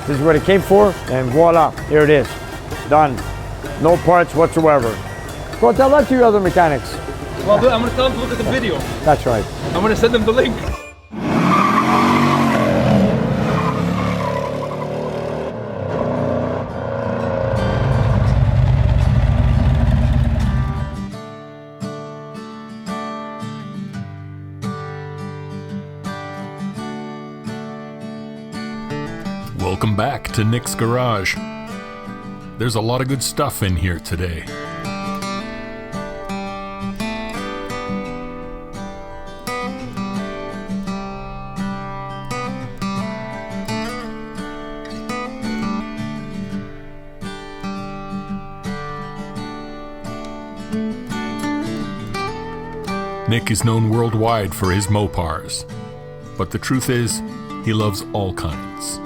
This is what it came for, and voila, here it is. Done. No parts whatsoever. Go tell that to your other mechanics. Well, I'm going to tell them to look at the video. That's right. I'm going to send them the link. Welcome back to Nick's Garage. There's a lot of good stuff in here today. Nick is known worldwide for his MOPARs, but the truth is, he loves all kinds.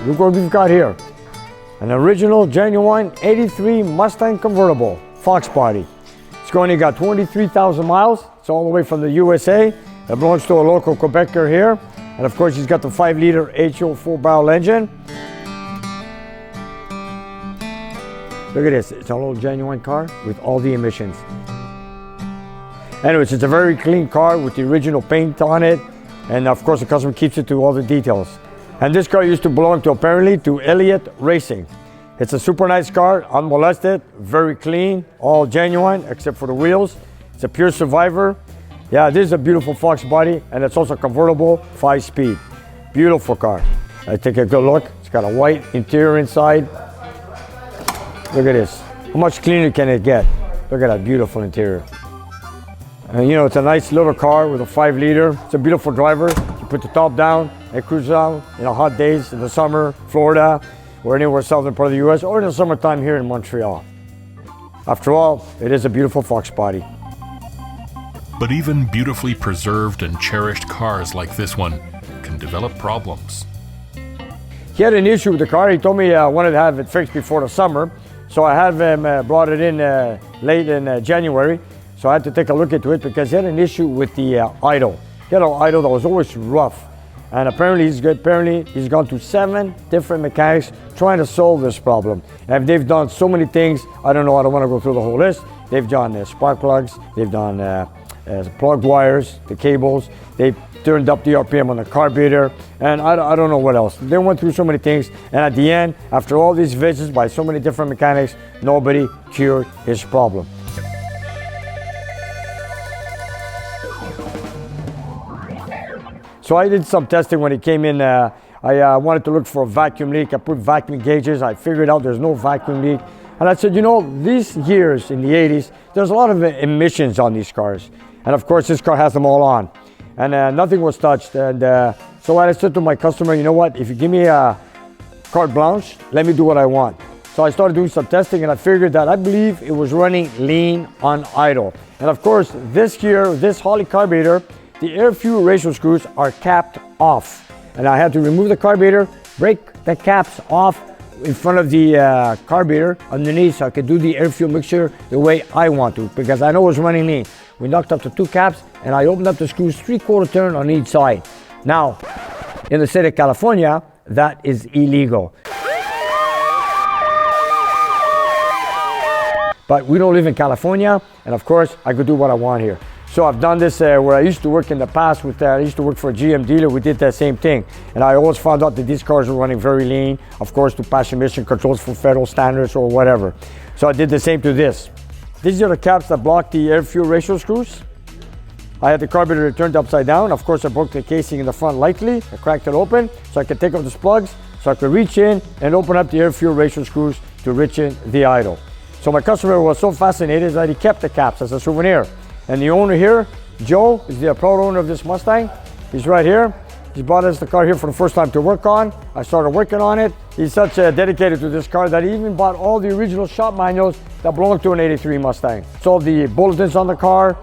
Look what we've got here. An original, genuine 83 Mustang convertible, Fox body. It's only got 23,000 miles. It's all the way from the USA. It belongs to a local Quebecer here. And of course, he's got the 5-liter HO 4-barrel engine. Look at this. It's a little genuine car with all the emissions. Anyways, it's a very clean car with the original paint on it. And of course, the customer keeps it to all the details. And this car used to belong to, apparently, to Elliott Racing. It's a super nice car, unmolested, very clean, all genuine, except for the wheels. It's a pure survivor. Yeah, this is a beautiful Fox body, and it's also convertible, 5-speed. Beautiful car. I take a good look. It's got a white interior inside. Look at this. How much cleaner can it get? Look at that beautiful interior. And you know, it's a nice little car with a 5-liter. It's a beautiful driver. You put the top down and cruise around in the hot days in the summer, Florida, or anywhere southern part of the US, or in the summertime here in Montreal. After all, it is a beautiful Fox body. But even beautifully preserved and cherished cars like this one can develop problems. He had an issue with the car. He told me I wanted to have it fixed before the summer. So I had him brought it in late in January. So I had to take a look into it because he had an issue with the idle. He had an idle that was always rough. And apparently he's gone to 7 different mechanics trying to solve this problem. And they've done so many things, I don't want to go through the whole list. They've done spark plugs, they've done plug wires, the cables, they turned up the RPM on the carburetor, and I don't know what else. They went through so many things, and at the end, after all these visits by so many different mechanics, nobody cured his problem. So I did some testing when he came in. I wanted to look for a vacuum leak. I put vacuum gauges. I figured out there's no vacuum leak. And I said, you know, these years in the 80s, there's a lot of emissions on these cars. And of course, this car has them all on. And nothing was touched. And so I said to my customer, you know what, if you give me a carte blanche, let me do what I want. So I started doing some testing, and I figured that I believe it was running lean on idle. And of course, this Holly carburetor, the air fuel ratio screws are capped off. And I had to remove the carburetor, break the caps off in front of the carburetor underneath so I could do the air fuel mixture the way I want to, because I know it was running lean. We knocked up the 2 caps, and I opened up the screws 3/4 turn on each side. Now, in the state of California, that is illegal. But we don't live in California, and of course, I could do what I want here. So I've done this where I used to work in the past with, I used to work for a GM dealer. We did that same thing. And I always found out that these cars were running very lean, of course, to pass emission controls for federal standards or whatever. So I did the same to this. These are the caps that block the air fuel ratio screws. I had the carburetor turned upside down. Of course, I broke the casing in the front lightly. I cracked it open so I could take off the plugs, so I could reach in and open up the air fuel ratio screws to reach in the idle. So my customer was so fascinated that he kept the caps as a souvenir. And the owner here, Joe, is the proud owner of this Mustang. He's right here. He brought us the car here for the first time to work on. I started working on it. He's such dedicated to this car that he even bought all the original shop manuals that belong to an 83 Mustang. So the bulletins on the car,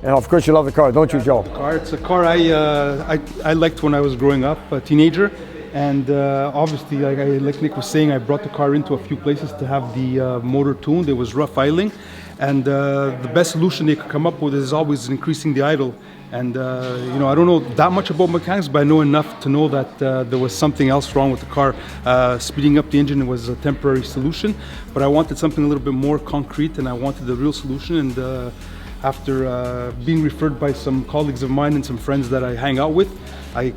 and of course you love the car, don't you, Joe? It's a car I liked when I was growing up, a teenager. And obviously, like Nick was saying, I brought the car into a few places to have the motor tuned. It was rough idling. And the best solution they could come up with is always increasing the idle. And you know, I don't know that much about mechanics, but I know enough to know that there was something else wrong with the car. Speeding up the engine was a temporary solution, but I wanted something a little bit more concrete, and I wanted the real solution. And after being referred by some colleagues of mine and some friends that I hang out with, I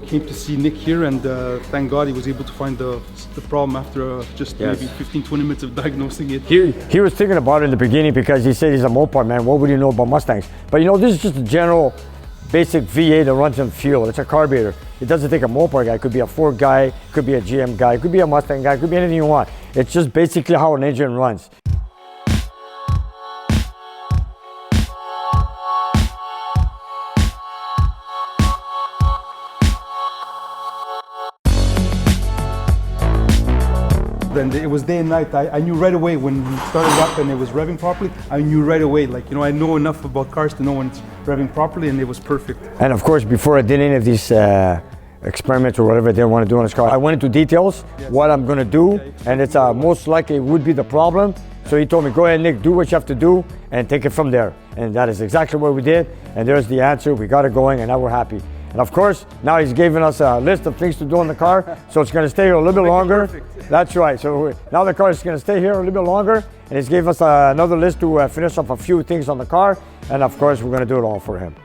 came to see Nick here, and thank God he was able to find the problem after just maybe 15-20 minutes of diagnosing it. He was thinking about it in the beginning because he said he's a MOPAR man. What would he know about Mustangs? But you know, this is just a general basic V8 that runs on fuel. It's a carburetor. It doesn't take a MOPAR guy. It could be a Ford guy, it could be a GM guy, it could be a Mustang guy, it could be anything you want. It's just basically how an engine runs. And it was day and night. I knew right away when we started up and it was revving properly. I knew right away, like, you know, I know enough about cars to know when it's revving properly, and it was perfect. And of course, before I did any of these experiments or whatever I didn't want to do on this car, I went into details, what I'm going to do, and it's most likely would be the problem. So he told me, go ahead, Nick, do what you have to do and take it from there. And that is exactly what we did. And there's the answer. We got it going, and now we're happy. And of course, now he's giving us a list of things to do in the car, so it's going to stay here a little bit longer. That's right. So now the car is going to stay here a little bit longer, and he's gave us another list to finish off a few things on the car. And of course, we're going to do it all for him.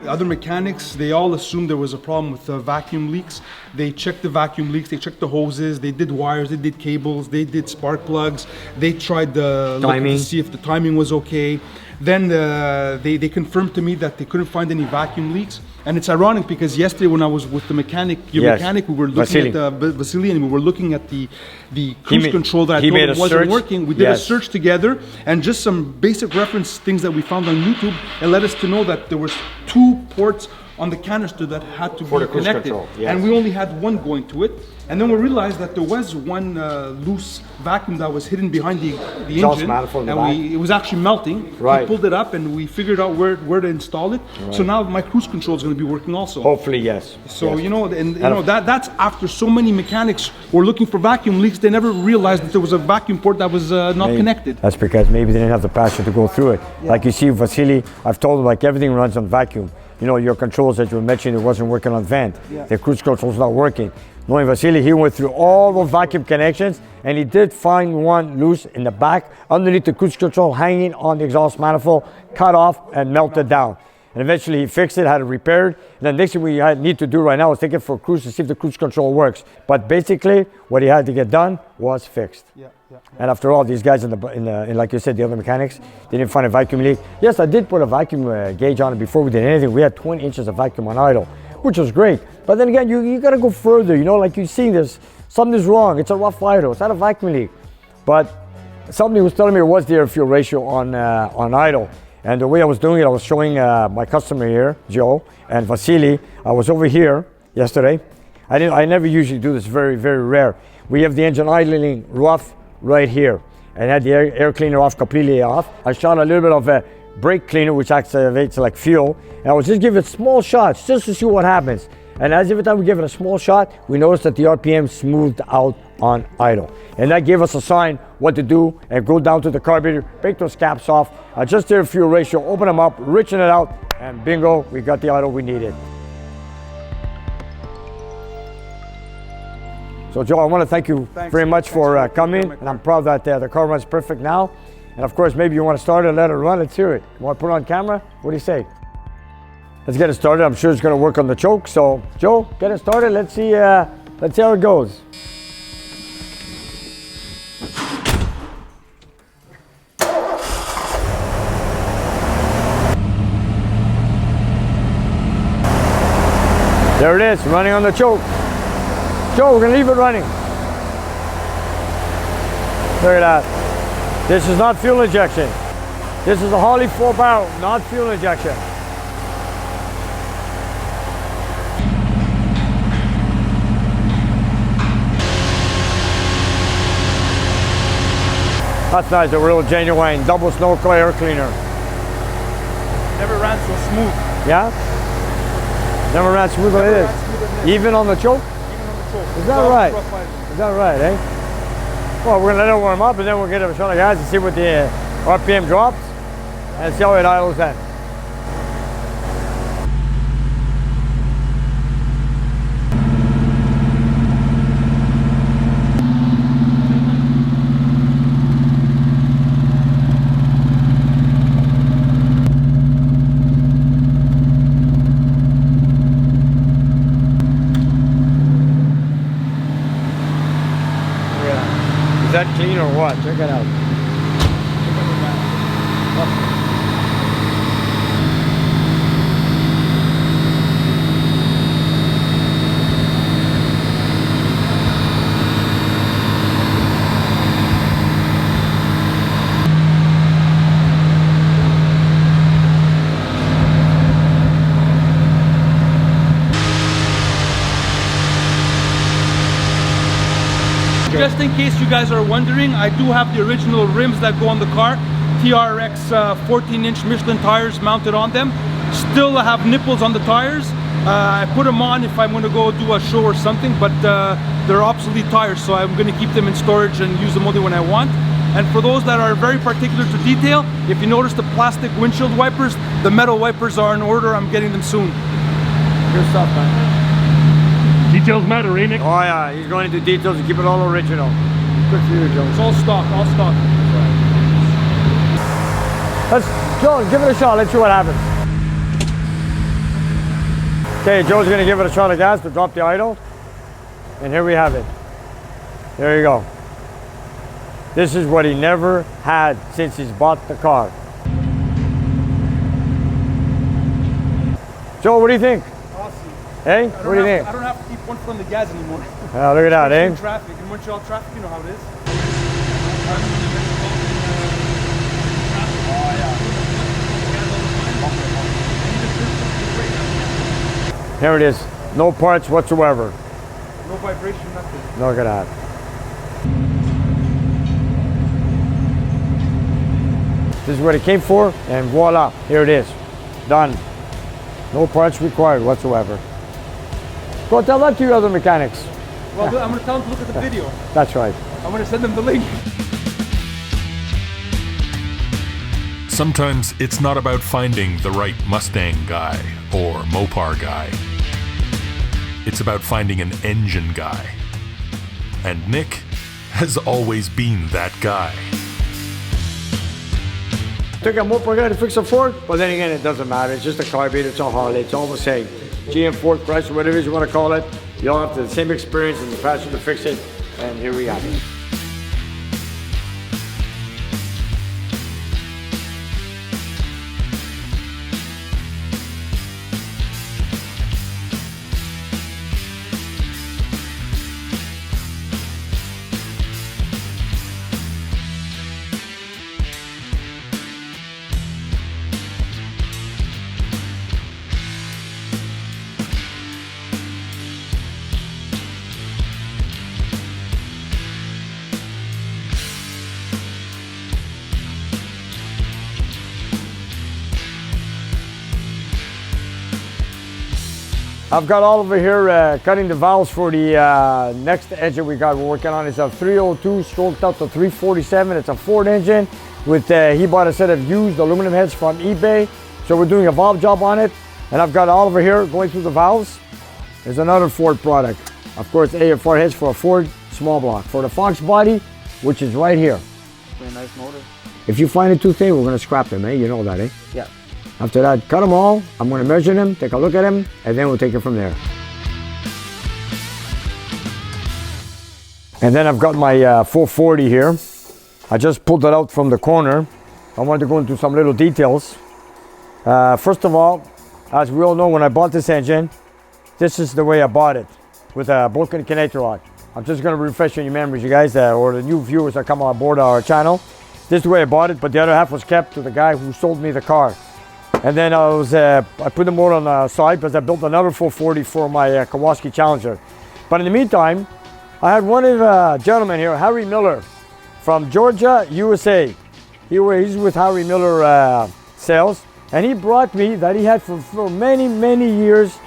Other mechanics, they all assumed there was a problem with vacuum leaks. They checked the vacuum leaks, they checked the hoses, they did wires, they did cables, they did spark plugs, they tried the timing to see if the timing was okay. Then they confirmed to me that they couldn't find any vacuum leaks. And it's ironic because yesterday when I was with the mechanic, mechanic, we were looking at Vasily, and we were looking at the cruise control that I told him wasn't working. We did a search together, and just some basic reference things that we found on YouTube, it led us to know that there was 2 ports on the canister that had to be connected, and we only had one going to it. And then we realized that there was one loose vacuum that was hidden behind the engine, and it was actually melting. We pulled it up, and we figured out where to install it. So now my cruise control is going to be working also. Hopefully, yes. So you know, and you know that's after so many mechanics were looking for vacuum leaks, they never realized that there was a vacuum port that was not connected. That's because maybe they didn't have the passion to go through it. Like you see, Vasily, I've told him like everything runs on vacuum. You know, your controls that you were mentioning, it wasn't working on vent. The cruise control's not working. Knowing Vasily, he went through all those vacuum connections, and he did find one loose in the back, underneath the cruise control, hanging on the exhaust manifold, cut off and melted down. And eventually he fixed it, had it repaired. And the next thing we need to do right now is take it for a cruise to see if the cruise control works. But basically, what he had to get done was fixed. And after all, these guys in like you said, the other mechanics, they didn't find a vacuum leak. Yes, I did put a vacuum gauge on it before we did anything. We had 20 inches of vacuum on idle, which was great. But then again, you got to go further. You know, like you see this, something's wrong. It's a rough idle. It's not a vacuum leak. But somebody was telling me it was the air fuel ratio on idle. And the way I was doing it, I was showing my customer here, Joe, and Vasily. I was over here yesterday. I never usually do this, very, very rare. We have the engine idling rough right here, and had the air cleaner off, completely off. I shot a little bit of a brake cleaner, which activates like fuel, and I was just giving it small shots just to see what happens. And as every time we give it a small shot, we noticed that the RPM smoothed out on idle. And that gave us a sign what to do, and go down to the carburetor, break those caps off, adjust the air fuel ratio, open them up, richen it out, and bingo, we got the idle we needed. So Joe, I want to thank you very much for coming, and I'm proud that the car runs perfect now. And of course, maybe you want to start it and let it run. Let's hear it. You want to put it on camera? What do you say? Let's get it started. I'm sure it's going to work on the choke. So Joe, get it started. Let's see how it goes. There it is, running on the choke. Joe, we're gonna leave it running. Look at that. This is not fuel injection. This is a Harley 4-barrel, not fuel injection. That's nice, a real genuine double snow coil air cleaner. Never ran so smooth. Yeah? Never ran smoother than it is. Even on the choke? Is that right? Is that right, eh? Well, we're gonna let it warm up and then we'll get a shot of gas and see what the RPM drops and see how it idles then. Is that clean or what? Check it out. Just in case you guys are wondering, I do have the original rims that go on the car. TRX 14-inch Michelin tires mounted on them. Still have nipples on the tires. I put them on if I'm going to go do a show or something, but they're obsolete tires, so I'm going to keep them in storage and use them only when I want. And for those that are very particular to detail, if you notice the plastic windshield wipers, the metal wipers are in order. I'm getting them soon. Good stuff, man. Details matter, eh, Nick? Oh yeah, he's going into details to keep it all original. Good for you, Joe. It's all stock, all stock. Let's, Joe, give it a shot. Let's see what happens. Okay, Joe's gonna give it a shot of gas to drop the idle. And here we have it. There you go. This is what he never had since he's bought the car. Joe, what do you think? Hey, what do you think? I don't have to keep one foot on the gas anymore. Oh, look at that, eh? In traffic, in Montreal traffic, you know how it is. Here it is. No parts whatsoever. No vibration, nothing. Look at that. This is what it came for, and voila, here it is. Done. No parts required whatsoever. Go tell that to your other mechanics. Well, I'm going to tell them to look at the video. That's right. I'm going to send them the link. Sometimes it's not about finding the right Mustang guy or MOPAR guy. It's about finding an engine guy. And Nick has always been that guy. Took a MOPAR guy to fix a Ford, but then again, it doesn't matter. It's just a carburetor, it's a Harley, it's all the same. GM, Ford, Chrysler, whatever it is you want to call it. You all have the same experience and the passion to fix it, and here we have it. I've got all over here cutting the valves for the next engine we're working on. It's a 302 stroked out to 347. It's a Ford engine with, he bought a set of used aluminum heads from eBay. So we're doing a valve job on it. And I've got all over here going through the valves. There's another Ford product. Of course, AFR heads for a Ford small block. For the Fox body, which is right here. Pretty nice motor. If you find it too thin, we're gonna scrap them, eh? You know that, eh? Yeah. After that, cut them all. I'm gonna measure them, take a look at them, and then we'll take it from there. And then I've got my 440 here. I just pulled it out from the corner. I wanted to go into some little details. First of all, as we all know, when I bought this engine, this is the way I bought it, with a broken connector rod. I'm just gonna refresh your memories, you guys, or the new viewers that come on board our channel. This is the way I bought it, but the other half was kept to the guy who sold me the car. And then I put the motor on the side because I built another 440 for my Kowalski Challenger. But in the meantime, I had one of the gentlemen here, Harry Miller, from Georgia, USA. He's with Harry Miller Sales, and he brought me that he had for many, many years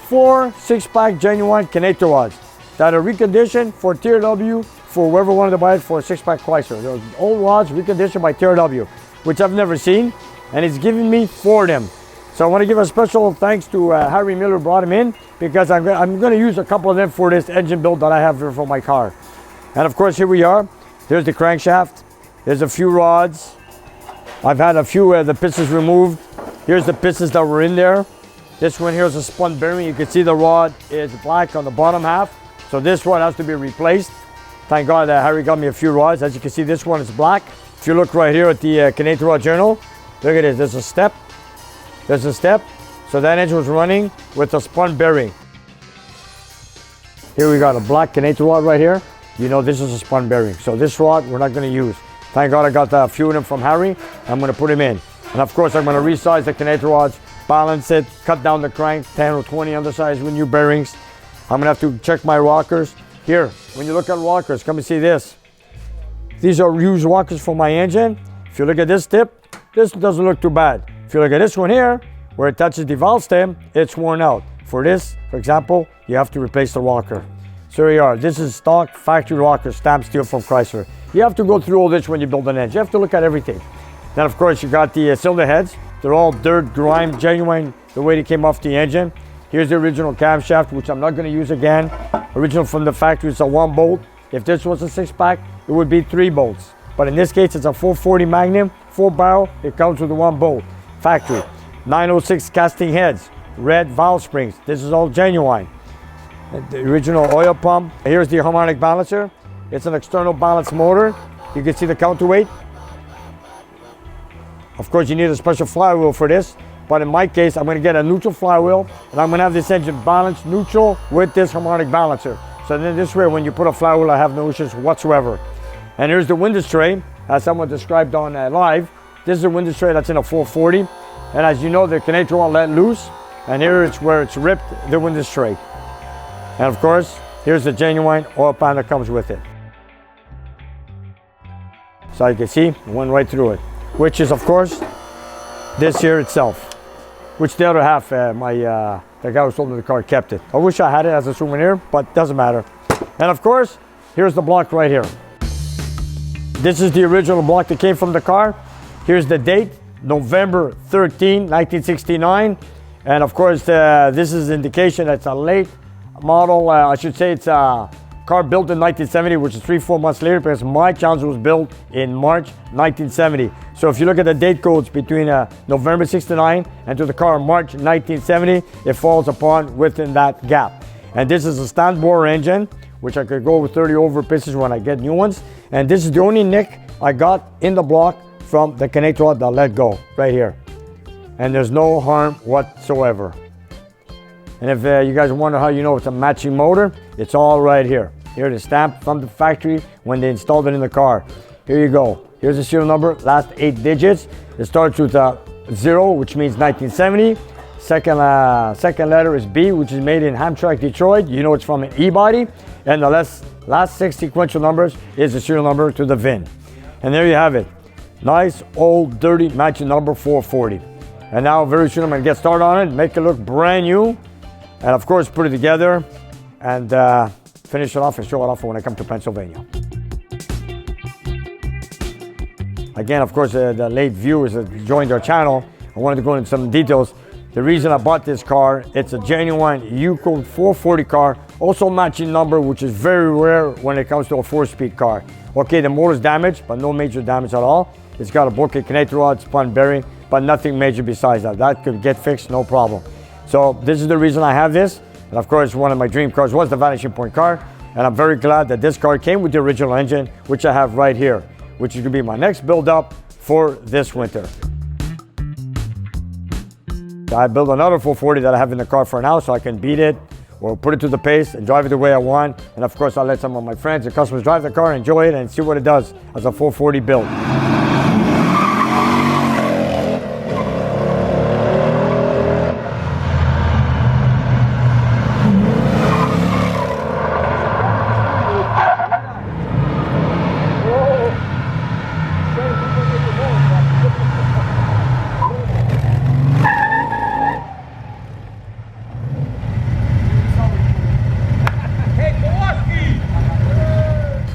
4 6-pack genuine connector rods. that are reconditioned for TRW for whoever wanted to buy it for a 6-pack Chrysler. Those old rods reconditioned by TRW, which I've never seen, and he's giving me 4 of them. So I want to give a special thanks to Harry Miller, who brought him in, because I'm going to use a couple of them for this engine build that I have here for my car. And of course, here we are. There's the crankshaft. There's a few rods. I've had a few of the pistons removed. Here's the pistons that were in there. This one here is a spun bearing. You can see the rod is black on the bottom half. So this one has to be replaced. Thank God that Harry got me a few rods. As you can see, this one is black. If you look right here at the Canadian Rod Journal, look at this. There's a step. There's a step. So that engine was running with a spun bearing. Here we got a black Canadian rod right here. You know this is a spun bearing. So this rod we're not going to use. Thank God I got a few of them from Harry. I'm going to put them in. And of course I'm going to resize the Canadian rods, balance it, cut down the crank, 10 or 20 undersize with new bearings. I'm going to have to check my rockers. Here, when you look at rockers, come and see this. These are used rockers for my engine. If you look at this tip, this doesn't look too bad. If you look at this one here, where it touches the valve stem, it's worn out. For this, for example, you have to replace the rocker. So here you are. This is stock factory rocker, stamped steel from Chrysler. You have to go through all this when you build an engine. You have to look at everything. Then, of course, you got the cylinder heads. They're all dirt, grime, genuine, the way they came off the engine. Here's the original camshaft, which I'm not going to use again. Original from the factory, it's a 1 bolt. If this was a 6-pack, it would be 3 bolts. But in this case, it's a 440 Magnum, 4 barrel. It comes with the 1 bolt. Factory. 906 casting heads, red valve springs. This is all genuine. The original oil pump. Here's the harmonic balancer. It's an external balance motor. You can see the counterweight. Of course, you need a special flywheel for this. But in my case, I'm going to get a neutral flywheel, and I'm going to have this engine balanced neutral with this harmonic balancer. So then this way, when you put a flywheel, I have no issues whatsoever. And here's the window tray, as someone described on live. This is a window tray that's in a 440. And as you know, the Canadian rod let loose. And here it's where it's ripped, the window tray. And of course, here's the genuine oil pan that comes with it. So you can see, it went right through it. Which is, of course, this here itself. Which the other half, the guy who sold me the car kept it. I wish I had it as a souvenir, but doesn't matter. And of course, here's the block right here. This is the original block that came from the car. Here's the date, November 13, 1969. And of course, this is indication that it's a late model. I should say it's a car built in 1970, which is 3-4 months later, because my Challenger was built in March 1970. So if you look at the date codes between November 69 and to the car March 1970, it falls upon within that gap. And this is a stand bore engine, which I could go with 30 over pistons when I get new ones. And this is the only nick I got in the block from the Canadian rod that let go, right here. And there's no harm whatsoever. And if you guys wonder how you know it's a matching motor, it's all right here. Here it is stamped from the factory when they installed it in the car. Here you go. Here's the serial number, last 8 digits. It starts with 0, which means 1970. Second letter is B, which is made in Hamtramck, Detroit. You know it's from an E-body. And the last 6 sequential numbers is the serial number to the VIN. And there you have it. Nice, old, dirty matching number 440. And now very soon I'm going to get started on it, make it look brand new. And of course, put it together and finish it off and show it off when I come to Pennsylvania. Again, of course, the late viewers that joined our channel, I wanted to go into some details. The reason I bought this car, it's a genuine U-code 440 car, also matching number, which is very rare when it comes to a 4-speed car. Okay, the motor's damaged, but no major damage at all. It's got a broken Canadian rod, spun bearing, but nothing major besides that. That could get fixed, no problem. So this is the reason I have this. And of course, one of my dream cars was the Vanishing Point car. And I'm very glad that this car came with the original engine, which I have right here, which is gonna be my next build up for this winter. I built another 440 that I have in the car for now, so I can beat it or put it to the pace and drive it the way I want. And of course, I'll let some of my friends and customers drive the car, enjoy it, and see what it does as a 440 build. Hey, Kowalski!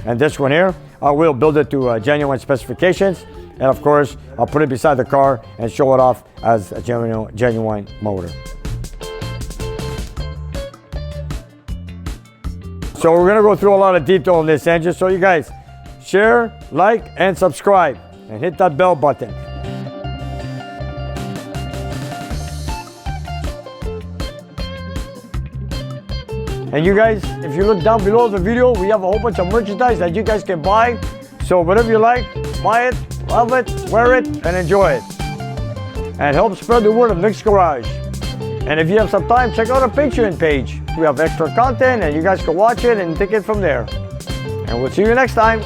And this one here, I will build it to genuine specifications. And of course, I'll put it beside the car and show it off as a genuine motor. So we're gonna go through a lot of detail on this engine. So you guys, share, like, and subscribe, and hit that bell button. And you guys, if you look down below the video, we have a whole bunch of merchandise that you guys can buy. So whatever you like, buy it, love it, wear it, and enjoy it. And help spread the word of Nick's Garage. And if you have some time, check out our Patreon page. We have extra content and you guys can watch it and take it from there. And we'll see you next time.